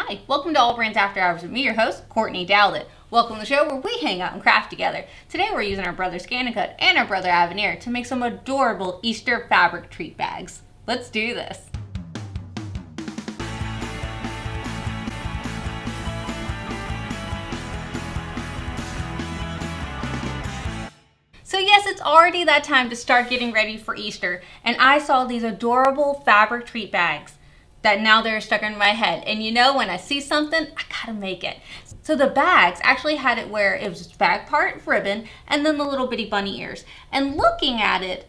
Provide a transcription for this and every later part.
Hi, welcome to AllBrands After Hours with me, your host, Courtney Douthat. Welcome to the show where we hang out and craft together. Today we're using our brother ScanNCut and our brother Aveneer to make some adorable Easter fabric treat bags. Let's do this. So yes, it's already that time to start getting ready for Easter, and I saw these adorable fabric treat bags that now they're stuck in my head. And you know, when I see something, I gotta make it. So the bags actually had it where it was just bag part ribbon and then the little bitty bunny ears. And looking at it,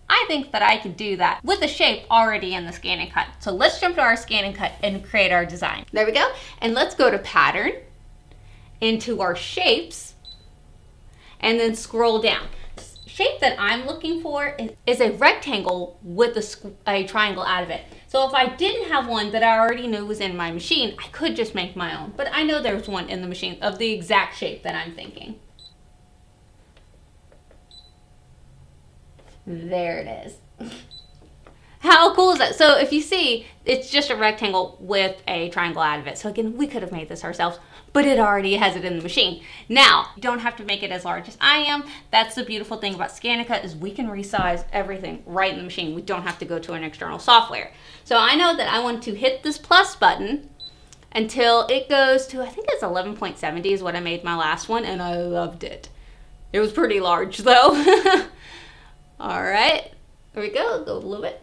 I think that I could do that with the shape already in the ScanNCut. So let's jump to our ScanNCut and create our design. There we go. And let's go to pattern, into our shapes, and then scroll down. Shape that I'm looking for is a rectangle with a triangle out of it. So if I didn't have one that I already knew was in my machine, I could just make my own. But I know there's one in the machine of the exact shape that I'm thinking. There it is. How cool is that? So if you see, it's just a rectangle with a triangle out of it. So again, we could have made this ourselves, but it already has it in the machine. Now, you don't have to make it as large as I am. That's the beautiful thing about ScanNCut is we can resize everything right in the machine. We don't have to go to an external software. So I know that I want to hit this plus button until it goes to, I think it's 11.70 is what I made my last one, and I loved it. It was pretty large though. All right, there we go, go a little bit.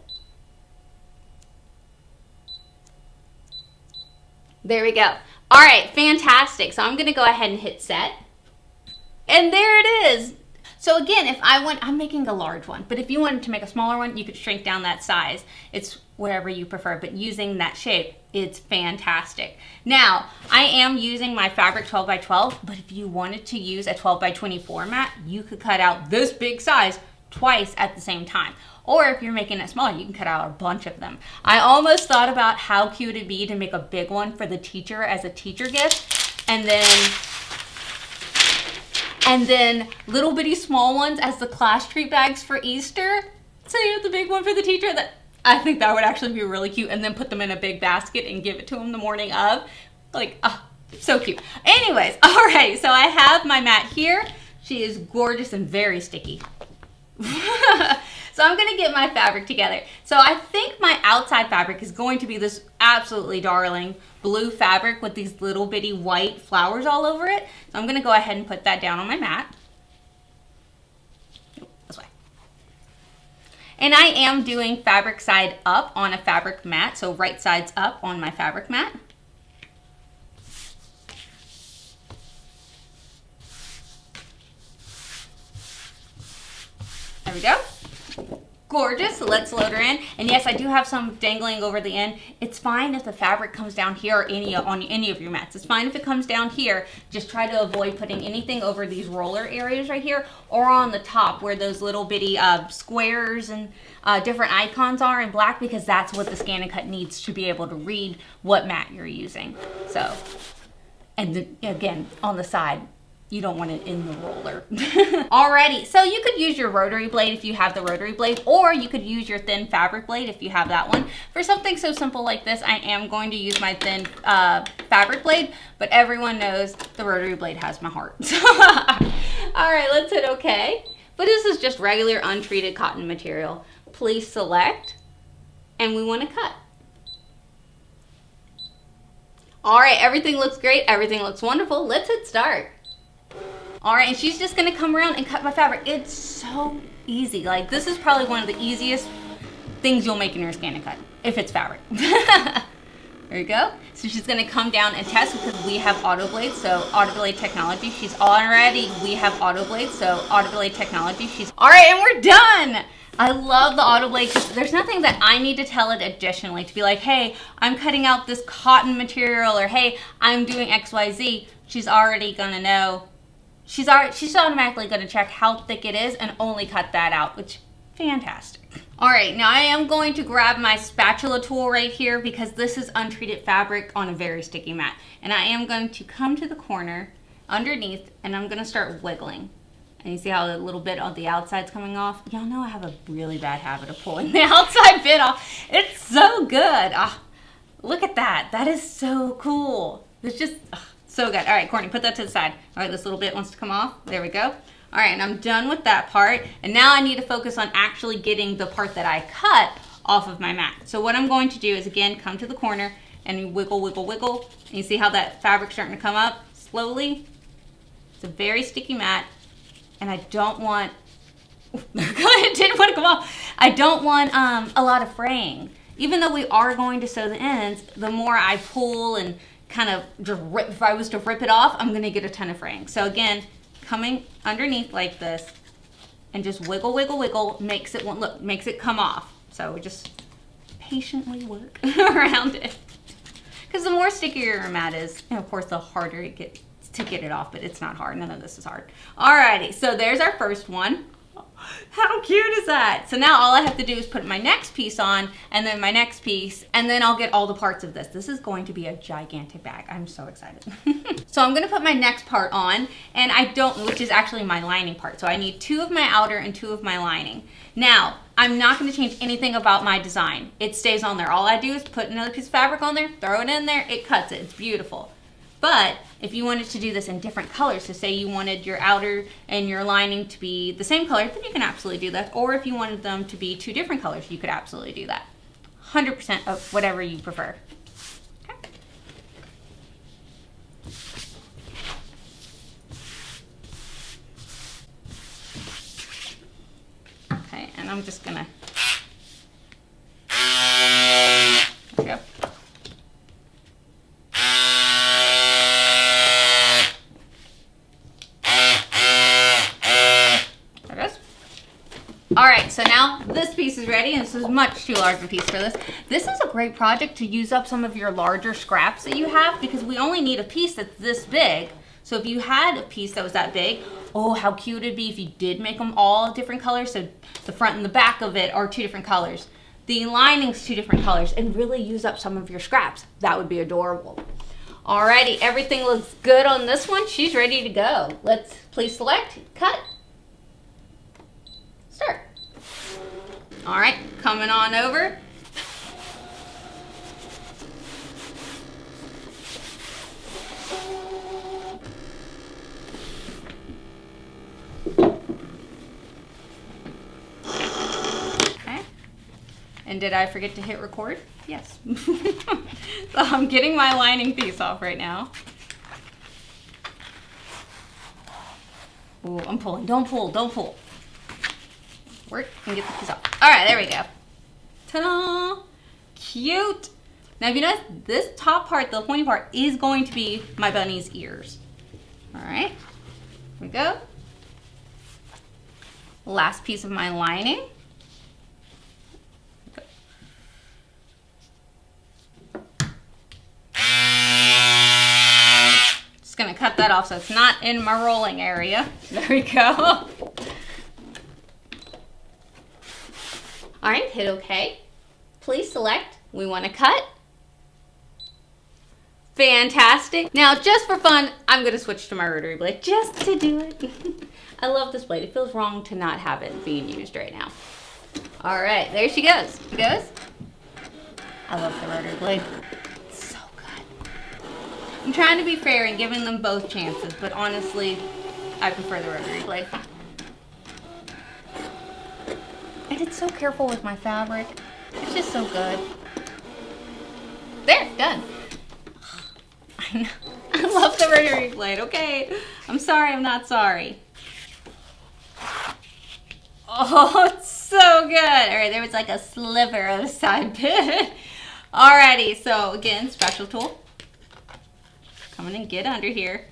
There we go. All right, fantastic. So I'm gonna go ahead and hit set. And there it is. So again, if I want, I'm making a large one, but if you wanted to make a smaller one, you could shrink down that size. It's whatever you prefer, but using that shape, it's fantastic. Now, I am using my fabric 12 by 12, but if you wanted to use a 12 by 24 mat, you could cut out this big size twice at the same time. Or if you're making it smaller, you can cut out a bunch of them. I almost thought about how cute it'd be to make a big one for the teacher as a teacher gift, and then little bitty small ones as the class treat bags for Easter. So you have the big one for the teacher. I think that would actually be really cute, and then put them in a big basket and give it to them the morning of. Like, oh, so cute. Anyways, all right, so I have my mat here. She is gorgeous and very sticky. So I'm gonna get my fabric together. So I think my outside fabric is going to be this absolutely darling blue fabric with these little bitty white flowers all over it. So I'm gonna go ahead and put that down on my mat. This way. And I am doing fabric side up on a fabric mat. So right side's up on my fabric mat. There we go. Gorgeous. So let's load her in. And yes, I do have some dangling over the end. It's fine if the fabric comes down here or on any of your mats. It's fine if it comes down here. Just try to avoid putting anything over these roller areas right here or on the top where those little bitty squares and different icons are in black, because that's what the ScanNCut needs to be able to read what mat you're using. So, and then, again, on the side, you don't want it in the roller. Alrighty, so you could use your rotary blade if you have the rotary blade, or you could use your thin fabric blade if you have that one. For something so simple like this, I am going to use my thin fabric blade, but everyone knows the rotary blade has my heart. All right, let's hit okay. But this is just regular untreated cotton material. Please select, and we want to cut. All right, everything looks great, everything looks wonderful. Let's hit start. All right, and she's just gonna come around and cut my fabric. It's so easy. Like, this is probably one of the easiest things you'll make in your ScanNCut, if it's fabric. There you go. So she's gonna come down and test because we have auto blades, so auto blade technology. We have auto blades, so auto blade technology. All right, and we're done. I love the auto blade because there's nothing that I need to tell it additionally to be like, hey, I'm cutting out this cotton material, or hey, I'm doing XYZ. She's already gonna know. She's automatically gonna check how thick it is and only cut that out, which, fantastic. All right, now I am going to grab my spatula tool right here because this is untreated fabric on a very sticky mat. And I am going to come to the corner underneath and I'm gonna start wiggling. And you see how the little bit on the outside's coming off? Y'all know I have a really bad habit of pulling the outside bit off. It's so good. Look at that. That is so cool. It's just so good. All right, Courtney, put that to the side. All right, this little bit wants to come off. There we go. All right, and I'm done with that part. And now I need to focus on actually getting the part that I cut off of my mat. So what I'm going to do is, again, come to the corner and wiggle, wiggle, wiggle. And you see how that fabric's starting to come up slowly? It's a very sticky mat, and I don't want, it didn't want to come off. I don't want a lot of fraying. Even though we are going to sew the ends, the more I pull and kind of just rip, if I was to rip it off, I'm gonna get a ton of fraying. So again, coming underneath like this and just wiggle, wiggle, wiggle, makes it, look, makes it come off. So we just patiently work around it. Because the more stickier your mat is, and of course the harder it gets to get it off, but it's not hard, none of this is hard. Alrighty, so there's our first one. How cute is that? So now all I have to do is put my next piece on, and then my next piece, and then I'll get all the parts of this. This is going to be a gigantic bag. I'm so excited. So I'm gonna put my next part on, and which is actually my lining part. So I need 2 of my outer and 2 of my lining. Now, I'm not gonna change anything about my design. It stays on there. All I do is put another piece of fabric on there, throw it in there, it cuts it, it's beautiful. But if you wanted to do this in different colors, so say you wanted your outer and your lining to be the same color, then you can absolutely do that. Or if you wanted them to be 2 different colors, you could absolutely do that. 100% of whatever you prefer. Okay. Okay, and I'm just gonna, there we go. All right, so now this piece is ready, and this is a much too large a piece for this. This is a great project to use up some of your larger scraps that you have, because we only need a piece that's this big. So if you had a piece that was that big, oh, how cute it'd be if you did make them all different colors. So the front and the back of it are 2 different colors. The lining's 2 different colors, and really use up some of your scraps. That would be adorable. Alrighty, everything looks good on this one. She's ready to go. Let's please select, cut, start. All right, coming on over. Okay. And did I forget to hit record? Yes. So I'm getting my lining piece off right now. Oh, I'm pulling. Don't pull, don't pull. Work and get the piece off. All right, there we go. Ta-da! Cute. Now, if you notice, this top part, the pointy part, is going to be my bunny's ears. All right, here we go. Last piece of my lining. Just gonna cut that off so it's not in my rolling area. There we go. All right, hit OK. Please select, we want to cut. Fantastic. Now, just for fun, I'm going to switch to my rotary blade just to do it. I love this blade. It feels wrong to not have it being used right now. All right, there she goes. She goes. I love the rotary blade. It's so good. I'm trying to be fair and giving them both chances, but honestly, I prefer the rotary blade. And it's so careful with my fabric. It's just so good. There, done. I love the rotary blade, okay? I'm sorry, I'm not sorry. Oh, it's so good. All right, there was like a sliver of a side bit. Alrighty, so again, special tool. Come in and get under here.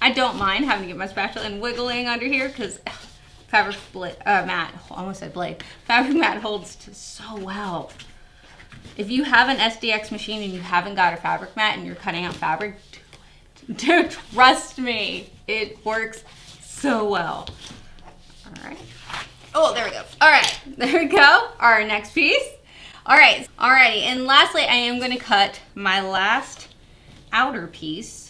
I don't mind having to get my spatula and wiggling under here because fabric mat, I almost said blade. Fabric mat holds so well. If you have an SDX machine and you haven't got a fabric mat and you're cutting out fabric, do it. Dude, trust me, it works so well. All right. Oh, there we go. All right, there we go. Our next piece. All right, alrighty, and lastly, I am going to cut my last outer piece.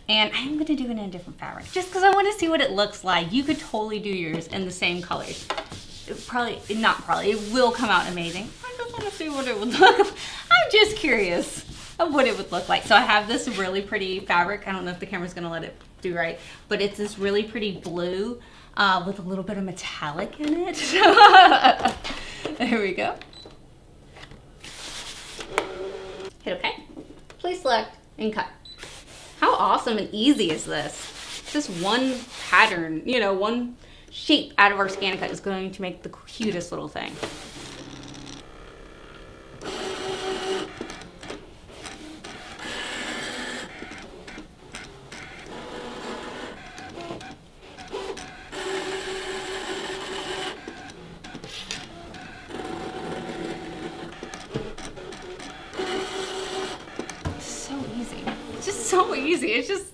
And I'm gonna do it in a different fabric just because I want to see what it looks like. You could totally do yours in the same colors. It will come out amazing. I just want to see what it would look like. I'm just curious of what it would look like. So I have this really pretty fabric. I don't know if the camera's gonna let it do right, but it's this really pretty blue with a little bit of metallic in it. There we go. Hit OK. Please select and cut. How awesome and easy is this? Just one pattern, you know, one shape out of our ScanNCut is going to make the cutest little thing. So easy. It's just,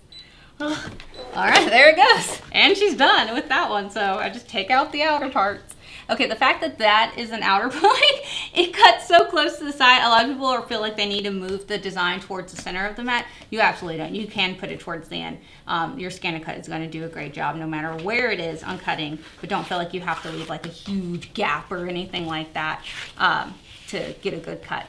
ugh. All right, there it goes. And she's done with that one. So I just take out the outer parts. Okay, the fact that that is an outer point, it cuts so close to the side. A lot of people feel like they need to move the design towards the center of the mat. You absolutely don't. You can put it towards the end. Your ScanNCut is going to do a great job no matter where it is on cutting, but don't feel like you have to leave like a huge gap or anything like that to get a good cut.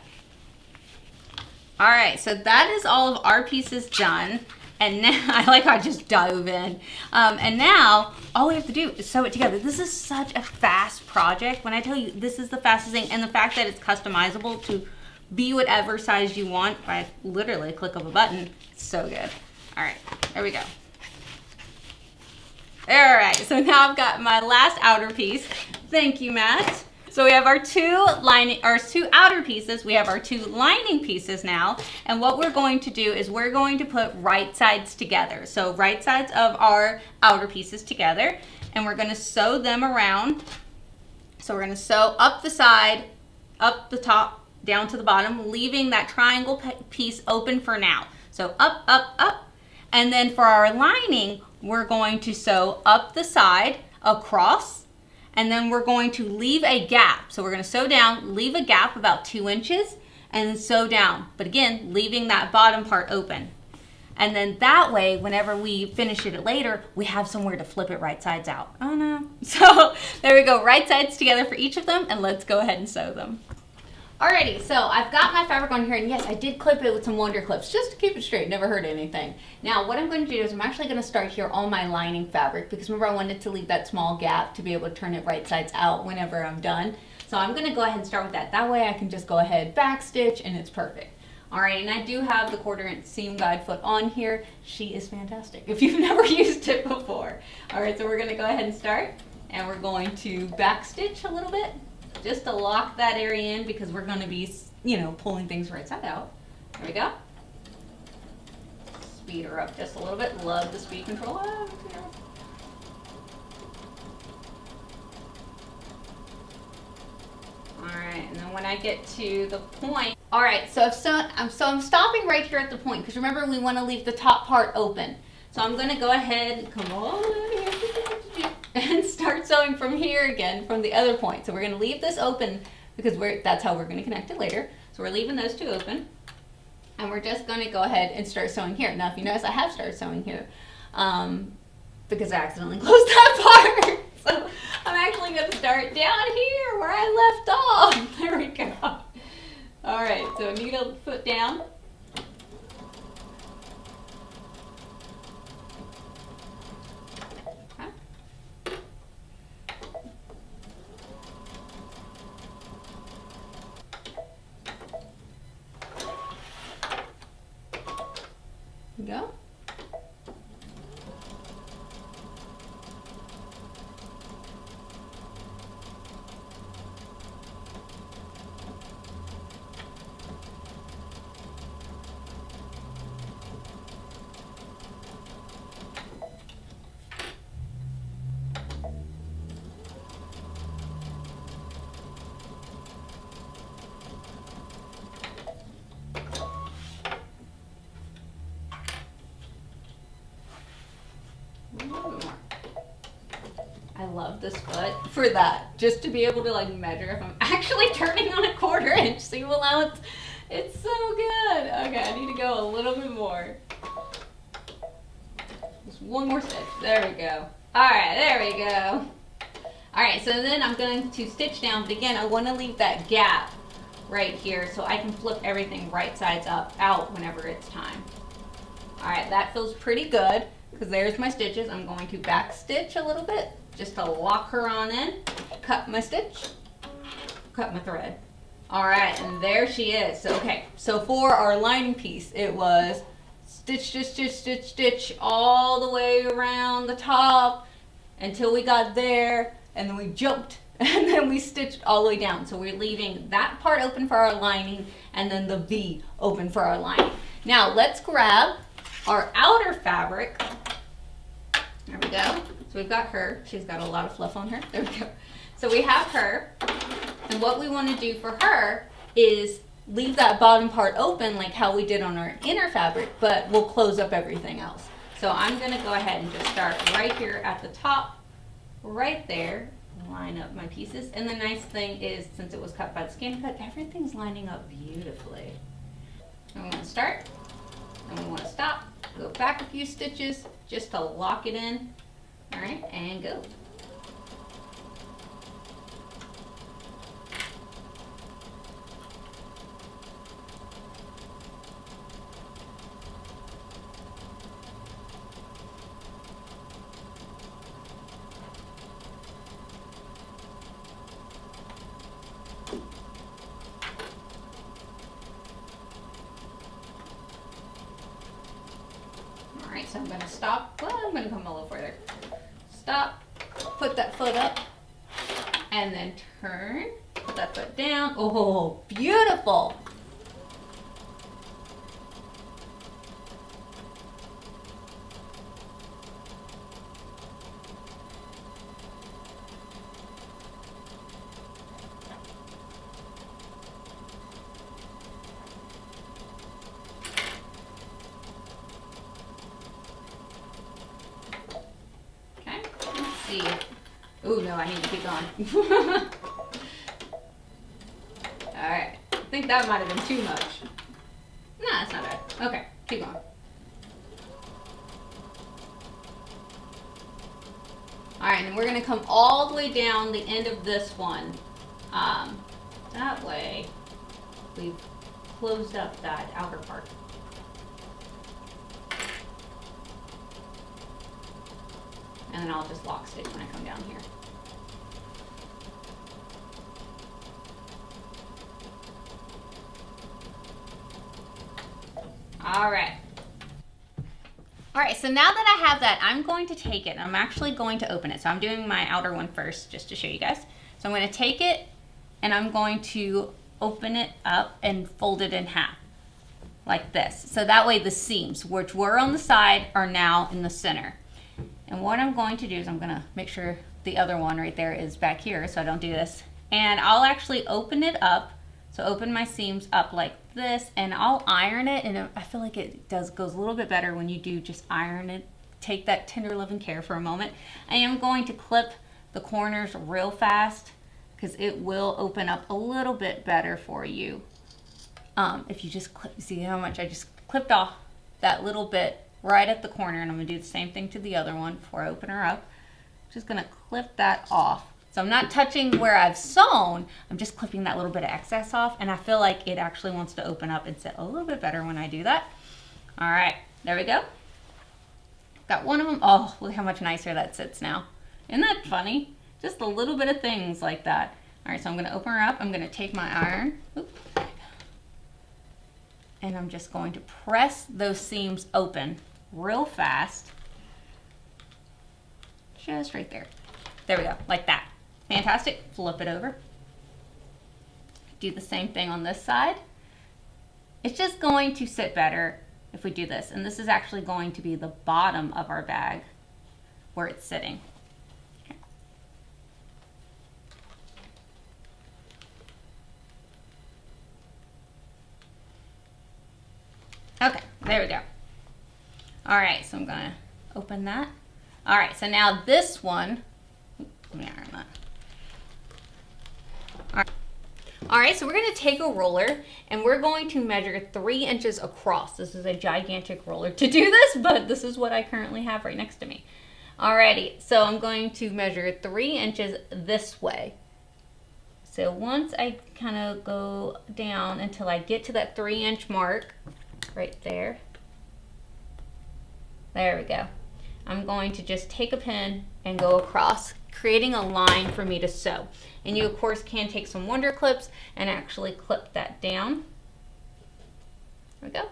All right, so that is all of our pieces done. And now, I like how I just dove in. And now, all we have to do is sew it together. This is such a fast project. When I tell you this is the fastest thing, and the fact that it's customizable to be whatever size you want by literally a click of a button, it's so good. All right, there we go. All right, so now I've got my last outer piece. Thank you, Matt. So we have our two outer pieces. We have our two lining pieces now. And what we're going to do is we're going to put right sides together. So right sides of our outer pieces together. And we're going to sew them around. So we're going to sew up the side, up the top, down to the bottom, leaving that triangle piece open for now. So up, up, up. And then for our lining, we're going to sew up the side, across, and then we're going to leave a gap. So we're going to sew down, leave a gap about 2 inches, and then sew down. But again, leaving that bottom part open. And then that way, whenever we finish it later, we have somewhere to flip it right sides out. Oh no. So there we go, right sides together for each of them, and let's go ahead and sew them. Alrighty, so I've got my fabric on here, and yes, I did clip it with some Wonder Clips just to keep it straight, never hurt anything. Now, what I'm going to do is I'm actually going to start here on my lining fabric, because remember I wanted to leave that small gap to be able to turn it right sides out whenever I'm done. So I'm going to go ahead and start with that. That way I can just go ahead, back stitch, and it's perfect. Alright, and I do have the 1/4 inch seam guide foot on here. She is fantastic if you've never used it before. Alright, so we're going to go ahead and start, and we're going to back stitch a little bit, just to lock that area in, because we're going to be, you know, pulling things right side out. There we go. Speed her up just a little bit. Love the speed control. Alright, and then when I get to the point, alright, so I'm stopping right here at the point, because remember we want to leave the top part open. So I'm going to go ahead and come all the way here and start sewing from here again, from the other point. So we're going to leave this open, because that's how we're going to connect it later. So we're leaving those two open, and we're just going to go ahead and start sewing here. Now if you notice, I have started sewing here because I accidentally closed that part. So I'm actually going to start down here where I left off. There we go. All right, so needle foot down. Go. I love this foot for that, just to be able to like measure if I'm actually turning on a 1/4 inch seam allowance. It's so good. Okay, I need to go a little bit more. one more stitch. There we go. All right, there we go. All right, so then I'm going to stitch down, but again, I want to leave that gap right here so I can flip everything right sides up out whenever it's time. All right, that feels pretty good because there's my stitches. I'm going to back stitch a little bit just to lock her on in, cut my stitch, cut my thread. All right, and there she is. So, okay, so for our lining piece, it was stitch, stitch, stitch, stitch, stitch all the way around the top until we got there, and then we jumped, and then we stitched all the way down. So we're leaving that part open for our lining, and then the V open for our lining. Now let's grab our outer fabric. There we go. So we've got her. She's got a lot of fluff on her. There we go. So we have her, and what we want to do for her is leave that bottom part open like how we did on our inner fabric, but we'll close up everything else. So I'm going to go ahead and just start right here at the top, right there, line up my pieces. And the nice thing is, since it was cut by the ScanNCut, everything's lining up beautifully. And we want to start, and we want to stop, go back a few stitches just to lock it in. All right, and go. So I'm going to stop. Well, I'm going to come a little further. Stop, put that foot up, and then turn, put that foot down. Oh, beautiful. Oh no, I need to keep going. Alright, I think that might have been too much. No, that's not bad. Okay, keep going. Alright, and we're going to come all the way down the end of this one. That way, we've closed up that outer part. And then I'll just lock stitch when I come down here. All right. All right, so now that I have that, I'm going to take it and I'm actually going to open it. So I'm doing my outer one first just to show you guys. So I'm going to take it and I'm going to open it up and fold it in half like this. So that way the seams, which were on the side, are now in the center. And what I'm going to do is I'm going to make sure the other one right there is back here so I don't do this. And I'll actually open it up. So open my seams up like this and I'll iron it. And I feel like it goes a little bit better when you do just iron it. Take that tender loving care for a moment. I am going to clip the corners real fast because it will open up a little bit better for you. If you just clip, see how much I just clipped off that little bit right at the corner, and I'm going to do the same thing to the other one before I open her up. Just going to clip that off. So I'm not touching where I've sewn, I'm just clipping that little bit of excess off, and I feel like it actually wants to open up and sit a little bit better when I do that. All right, there we go. Got one of them. Oh, look how much nicer that sits now. Isn't that funny? Just a little bit of things like that. All right, so I'm going to open her up. I'm going to take my iron. Oops. And I'm just going to press those seams open real fast. Just right there. There we go, like that. Fantastic. Flip it over. Do the same thing on this side. It's just going to sit better if we do this. And this is actually going to be the bottom of our bag where it's sitting. Okay, there we go. All right, so I'm gonna open that. All right, so now this one, let me iron that. All right, so we're gonna take a roller and we're going to measure 3 inches across. This is a gigantic roller to do this, but this is what I currently have right next to me. Alrighty, so I'm going to measure 3 inches this way. So once I kind of go down until I get to that 3-inch mark, right there. There we go. I'm going to just take a pin and go across, creating a line for me to sew. And you of course can take some Wonder Clips and actually clip that down. There we go.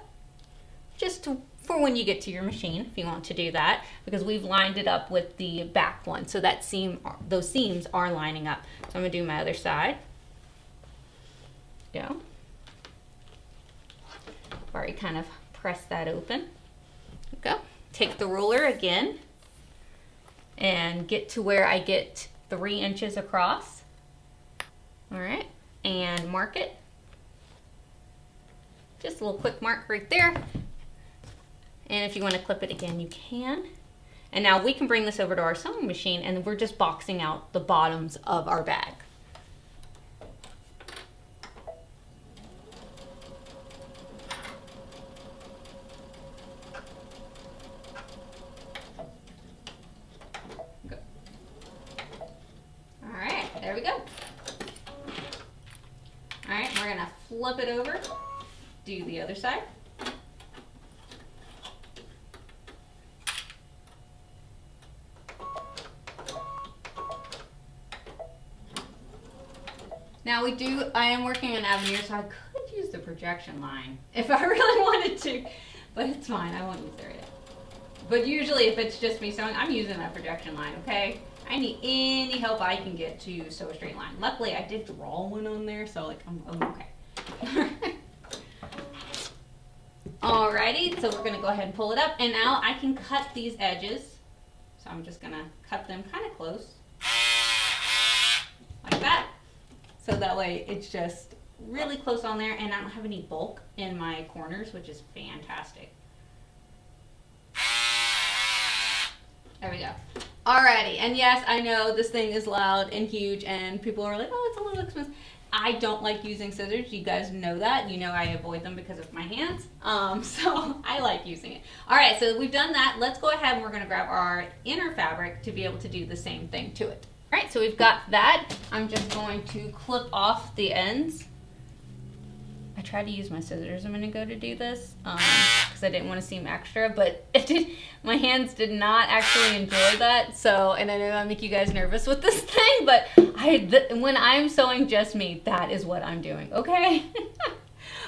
Just for when you get to your machine, if you want to do that, because we've lined it up with the back one, so that those seams are lining up. So I'm gonna do my other side. Go. Already kind of press that open. Go. Take the ruler again and get to where I get 3 inches across. All right, and mark it. Just a little quick mark right there. And if you want to clip it again, you can. And now we can bring this over to our sewing machine and we're just boxing out the bottoms of our bag. All right, there we go. All right, we're gonna flip it over, do the other side. Now I am working on Aveneer, so I could use the projection line if I really wanted to, but it's fine, I won't use it right now. But usually if it's just me sewing, I'm using that projection line, okay? I need any help I can get to sew a straight line. Luckily I did draw one on there, so like I'm okay. Alrighty, so we're gonna go ahead and pull it up, and now I can cut these edges. So I'm just gonna cut them kind of close, like that. So that way it's just really close on there and I don't have any bulk in my corners, which is fantastic. There we go. Alrighty, and yes, I know this thing is loud and huge and people are like, oh, it's a little expensive. I don't like using scissors. You guys know that. You know I avoid them because of my hands. So I like using it. Alright, so we've done that. Let's go ahead and we're going to grab our inner fabric to be able to do the same thing to it. Alright, so we've got that. I'm just going to clip off the ends. I tried to use my scissors a minute ago to do this because I didn't want to seem extra, but my hands did not actually enjoy that. So, and I know I make you guys nervous with this thing, but when I'm sewing just me, that is what I'm doing, okay?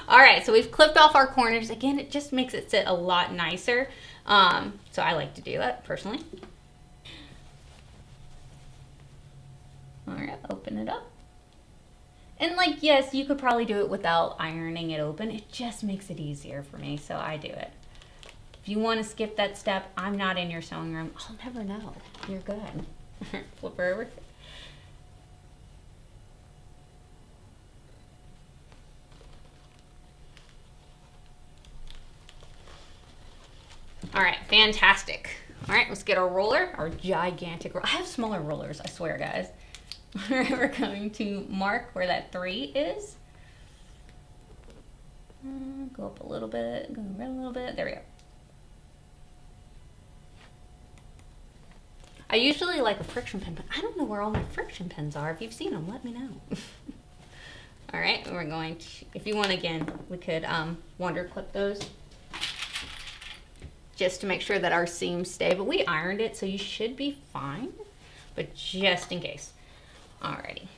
Alright, so we've clipped off our corners. Again, it just makes it sit a lot nicer. So I like to do that personally. Alright, open it up. And like, yes, you could probably do it without ironing it open. It just makes it easier for me, so I do it. If you want to skip that step, I'm not in your sewing room. I'll never know. You're good. Flip her over. Alright, fantastic. Alright, let's get our roller, our gigantic roller. I have smaller rollers, I swear, guys. We're going to mark where that 3 is. Go up a little bit, go around a little bit. There we go. I usually like a friction pin, but I don't know where all my friction pins are. If you've seen them, let me know. All right, we're going to, if you want, again, we could Wonder Clip those just to make sure that our seams stay, but we ironed it, so you should be fine, but just in case. Alrighty.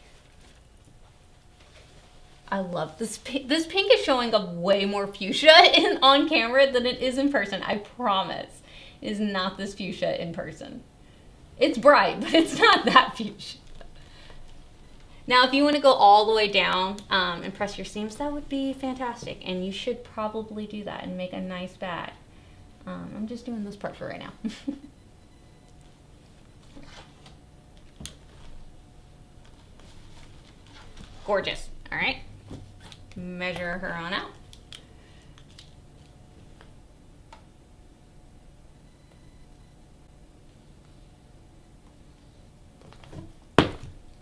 I love this pink. This pink is showing up way more fuchsia on camera than it is in person. I promise. It is not this fuchsia in person. It's bright, but it's not that fuchsia. Now, if you want to go all the way down and press your seams, that would be fantastic. And you should probably do that and make a nice bag. I'm just doing this part for right now. Gorgeous. All right. Measure her on out.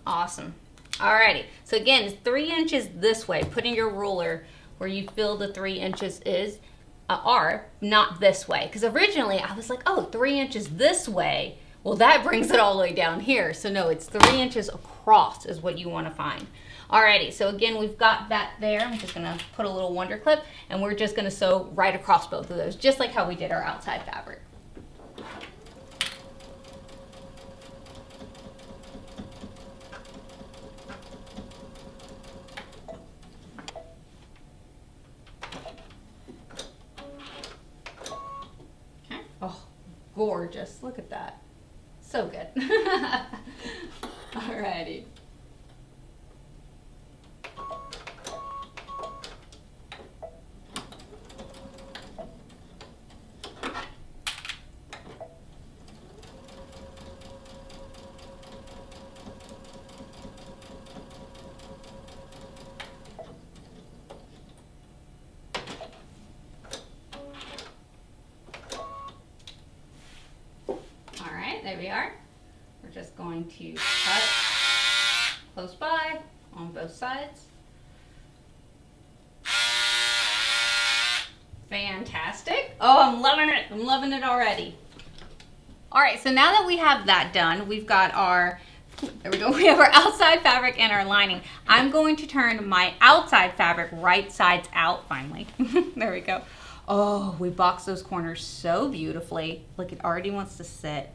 Awesome. Alrighty, so again, it's 3 inches this way, putting your ruler where you feel the 3 inches is, are, not this way. Because originally I was like, oh, 3 inches this way, well that brings it all the way down here. So no, it's 3 inches across is what you want to find. Alrighty, so again, we've got that there. I'm just gonna put a little wonder clip and we're just gonna sew right across both of those, just like how we did our outside fabric. Oh, gorgeous. Look at that. So good. Alrighty. There we are. We're just going to cut close by on both sides. Fantastic. Oh, I'm loving it. I'm loving it already. All right, so now that we have that done, we've got our, there we go, we have our outside fabric and our lining. I'm going to turn my outside fabric right sides out finally. There we go. Oh, we boxed those corners so beautifully. Look, it already wants to sit.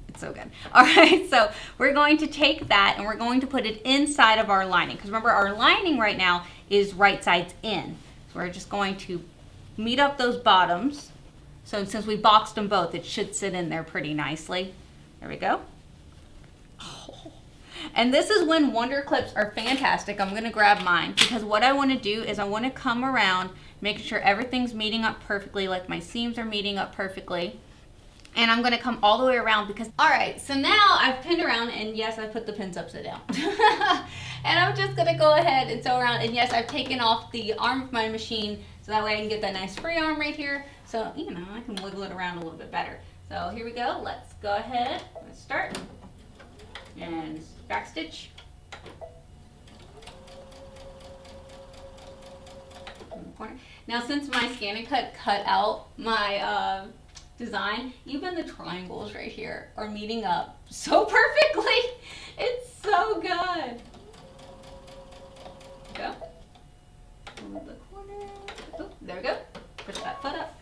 It's so good. All right, so we're going to take that and we're going to put it inside of our lining. Because remember, our lining right now is right sides in. So we're just going to meet up those bottoms. So since we boxed them both, it should sit in there pretty nicely. There we go. Oh. And this is when wonder clips are fantastic. I'm going to grab mine because what I want to do is I want to come around, making sure everything's meeting up perfectly, like my seams are meeting up perfectly. And I'm gonna come all the way around because, all right, so now I've pinned around and yes, I put the pins upside down. And I'm just gonna go ahead and sew around. And yes, I've taken off the arm of my machine so that way I can get that nice free arm right here. So, you know, I can wiggle it around a little bit better. So here we go, let's go ahead, let's start. And back stitch. In the corner. Now since my ScanNCut cut out my, design, even the triangles right here are meeting up so perfectly. It's so good. Go. Move the corner. Oh, there we go. Push that foot up.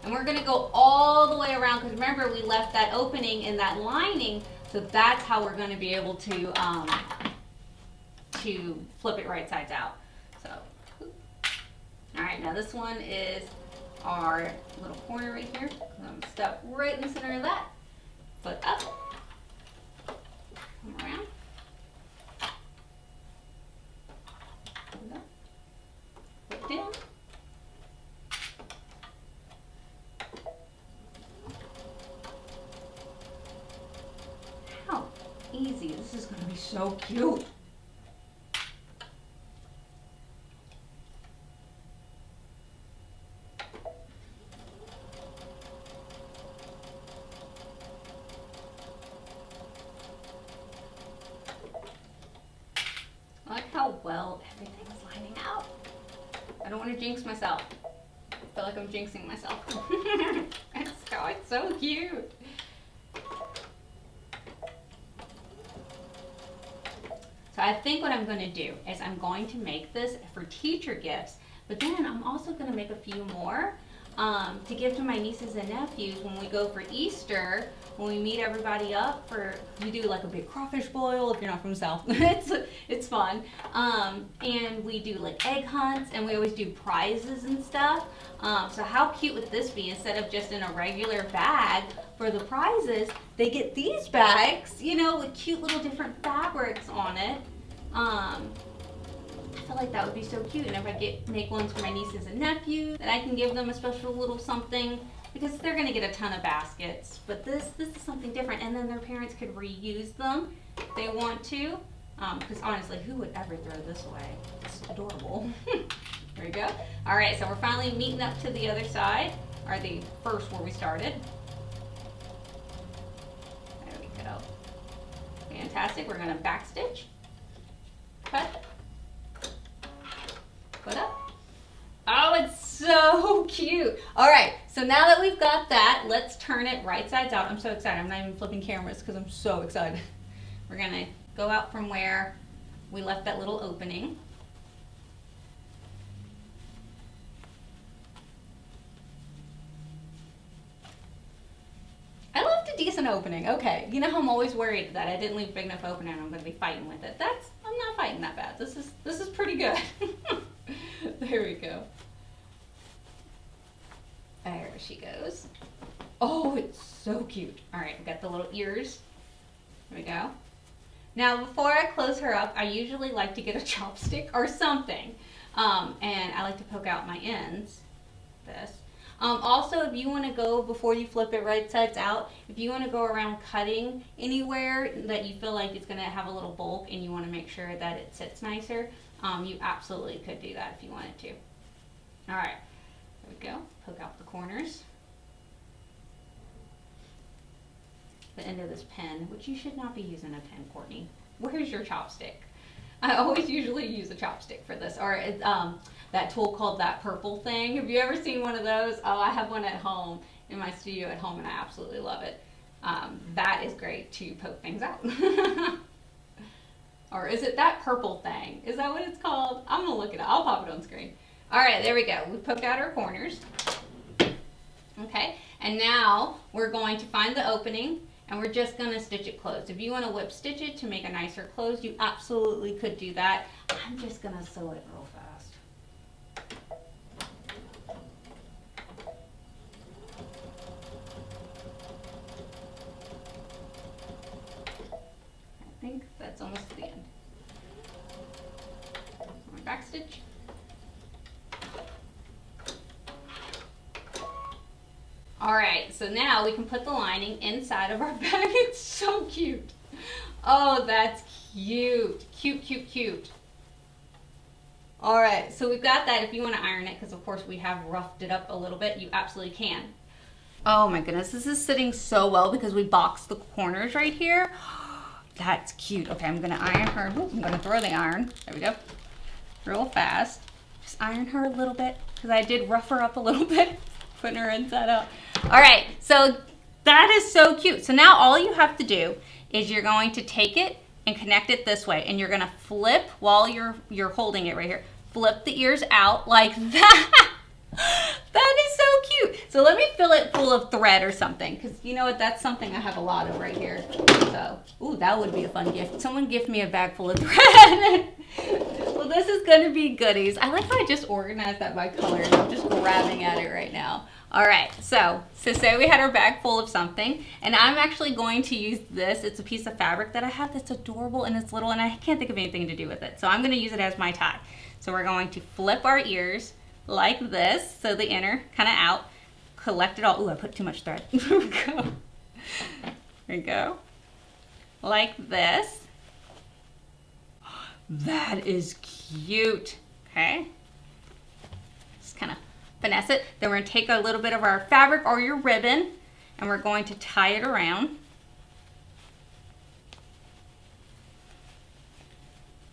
And we're gonna go all the way around because remember we left that opening in that lining, so that's how we're gonna be able to flip it right sides out. So, all right, now this one is our little corner right here. I'm gonna step right in the center of that. Foot up, come around. Foot down. Easy. This is going to be so cute. I like how well everything's lining out. I don't want to jinx myself. I feel like I'm jinxing myself. It's going so cute. So I think what I'm going to do is I'm going to make this for teacher gifts, but then I'm also going to make a few more to give to my nieces and nephews when we go for Easter, when we meet everybody up for, we do like a big crawfish boil if you're not from the South. it's fun. And we do like egg hunts and we always do prizes and stuff. So how cute would this be? Instead of just in a regular bag for the prizes, they get these bags, you know, with cute little different fabrics on it. I feel like that would be so cute. And if I make ones for my nieces and nephews, then I can give them a special little something because they're going to get a ton of baskets. But this is something different, and then their parents could reuse them if they want to. Because honestly, who would ever throw this away? It's adorable. There we go. All right, so we're finally meeting up to the other side, or the first where we started. There we go. Fantastic. We're going to back stitch, cut, put up. Oh, it's so cute. All right, so now that we've got that, let's turn it right sides out. I'm so excited. I'm not even flipping cameras because I'm so excited. We're going to go out from where we left that little opening. I left a decent opening. Okay, you know how I'm always worried that I didn't leave a big enough opening and I'm going to be fighting with it. I'm not fighting that bad. This is pretty good. There we go. There she goes. Oh, it's so cute. All right, we got the little ears. There we go. Now, before I close her up, I usually like to get a chopstick or something. And I like to poke out my ends. This. Also, if you want to go, before you flip it right sides out, if you want to go around cutting anywhere that you feel like it's going to have a little bulk and you want to make sure that it sits nicer, you absolutely could do that if you wanted to. All right, there we go. Poke out the corners. The end of this pen, which you should not be using a pen, Courtney. Where's your chopstick? I always usually use a chopstick for this, or that tool called that purple thing. Have you ever seen one of those? Oh, I have one at home, in my studio at home, and I absolutely love it. That is great to poke things out. Or is it that purple thing? Is that what it's called? I'm gonna look it up. I'll pop it on screen. All right, there we go. We poked out our corners. Okay, and now we're going to find the opening and we're just gonna stitch it closed. If you wanna whip stitch it to make a nicer close, you absolutely could do that. I'm just gonna sew it real fast. I think that's almost to the end. My back stitch. All right, so now we can put the lining inside of our bag. It's so cute. Oh, that's cute. Cute, cute, cute. All right, so we've got that. If you want to iron it, because of course we have roughed it up a little bit, you absolutely can. Oh my goodness, this is sitting so well because we boxed the corners right here. That's cute. Okay, I'm gonna iron her. Ooh, I'm gonna throw the iron. There we go. Real fast. Just iron her a little bit because I did rough her up a little bit, putting her inside out. All right, so that is so cute. So now all you have to do is you're going to take it and connect it this way, and you're gonna flip while you're holding it right here. Flip the ears out like that. That is so cute. So let me fill it full of thread or something, because you know what? That's something I have a lot of right here. So, ooh, that would be a fun gift. Someone gift me a bag full of thread. Well, this is gonna be goodies. I like how I just organized that by color, and I'm just grabbing at it right now. All right, so say we had our bag full of something, and I'm actually going to use this. It's a piece of fabric that I have that's adorable, and it's little, and I can't think of anything to do with it. So I'm gonna use it as my tie. So we're going to flip our ears like this, so the inner kind of out, collect it all. Ooh, I put too much thread. There we go. There we go. Like this. That is cute. Okay. Just kind of finesse it. Then we're going to take a little bit of our fabric or your ribbon, and we're going to tie it around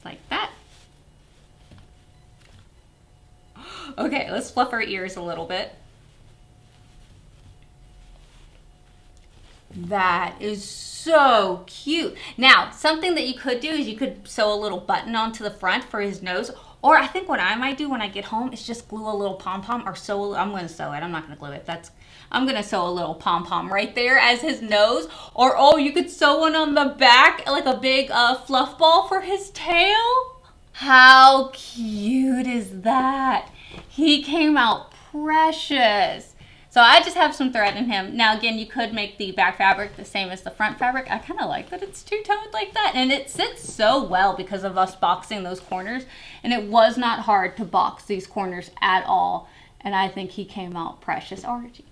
like that. Okay, let's fluff our ears a little bit. That is so cute. Now, something that you could do is you could sew a little button onto the front for his nose. Or I think what I might do when I get home is just glue a little pom-pom, or sew, I'm gonna sew it, I'm not gonna glue it. I'm gonna sew a little pom-pom right there as his nose. Or, oh, you could sew one on the back, like a big fluff ball for his tail. How cute is that? He came out precious. So I just have some thread in him. Now again, you could make the back fabric the same as the front fabric. I kind of like that it's two-toned like that. And it sits so well because of us boxing those corners. And it was not hard to box these corners at all. And I think he came out precious. Archie.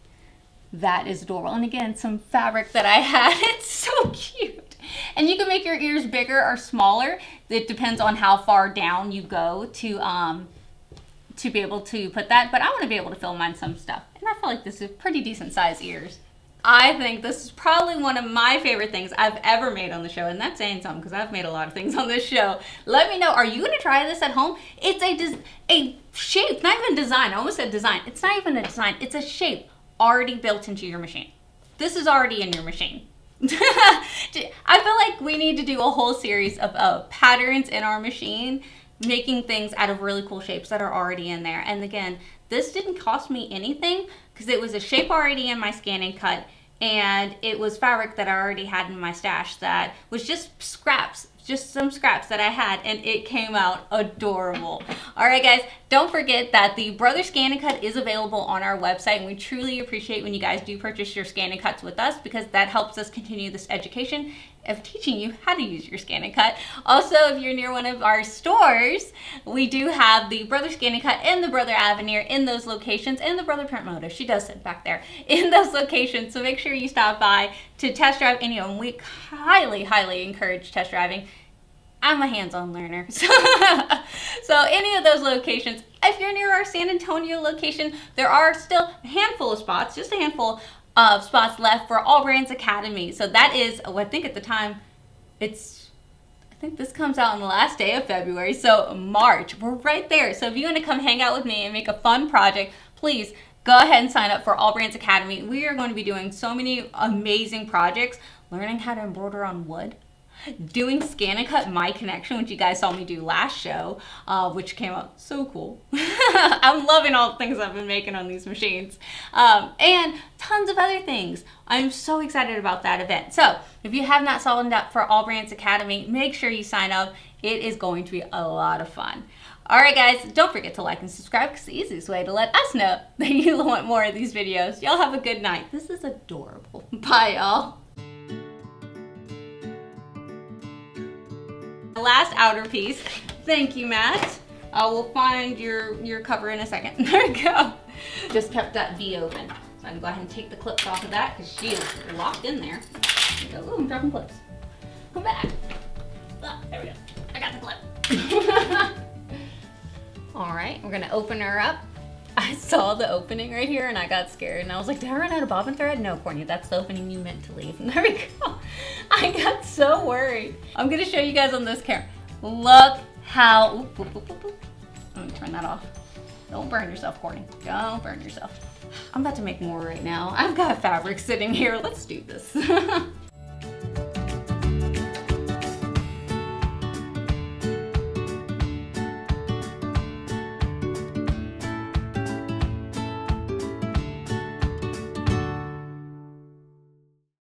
That is adorable. And again, some fabric that I had. It's so cute. And you can make your ears bigger or smaller. It depends on how far down you go to be able to put that. But I want to be able to film on some stuff. And I feel like this is pretty decent size ears. I think this is probably one of my favorite things I've ever made on the show, and that's saying something because I've made a lot of things on this show. Let me know, are you going to try this at home? It's a shape, not even design. I almost said design. It's not even a design. It's a shape already built into your machine. This is already in your machine. I feel like we need to do a whole series of patterns in our machine, making things out of really cool shapes that are already in there. And again, this didn't cost me anything because it was a shape already in my ScanNCut, and it was fabric that I already had in my stash that was just scraps, just some scraps that I had, and it came out adorable. All right, guys, don't forget that the Brother ScanNCut is available on our website, and we truly appreciate when you guys do purchase your ScanNCuts with us because that helps us continue this education of teaching you how to use your ScanNCut. Also, if you're near one of our stores, we do have the Brother ScanNCut and the Brother Aveneer in those locations, and the Brother Print Moto, she does sit back there, in those locations. So make sure you stop by to test drive any of them. We highly, highly encourage test driving. I'm a hands-on learner. So any of those locations, if you're near our San Antonio location, there are still a handful of spots, just a handful of spots left for AllBrands Academy. So that is, I think at the time, I think this comes out on the last day of February, so March. We're right there. So if you want to come hang out with me and make a fun project, please go ahead and sign up for AllBrands Academy. We are going to be doing so many amazing projects, learning how to embroider on wood, doing ScanNCut My Connection, which you guys saw me do last show, which came out so cool. I'm loving all the things I've been making on these machines, and tons of other things. I'm so excited about that event. So if you have not signed up for AllBrands Academy, make sure you sign up. It is going to be a lot of fun. All right, guys, don't forget to like and subscribe because it's the easiest way to let us know that you want more of these videos. Y'all have a good night. This is adorable. Bye, y'all. Last outer piece. Thank you, Matt. We'll find your cover in a second. There we go. Just kept that V open. So I can go ahead and take the clips off of that because she is locked in there. There we go. Ooh, I'm dropping clips. Come back. There we go. I got the clip. All right, we're gonna open her up. I saw the opening right here and I got scared and I was like, did I run out of bobbin thread? No, Courtney, that's the opening you meant to leave. And there we go. I got so worried. I'm gonna show you guys on this camera. Look how, oop, oop, oop, oop, oop. Let me turn that off. Don't burn yourself, Courtney. Don't burn yourself. I'm about to make more right now. I've got fabric sitting here. Let's do this.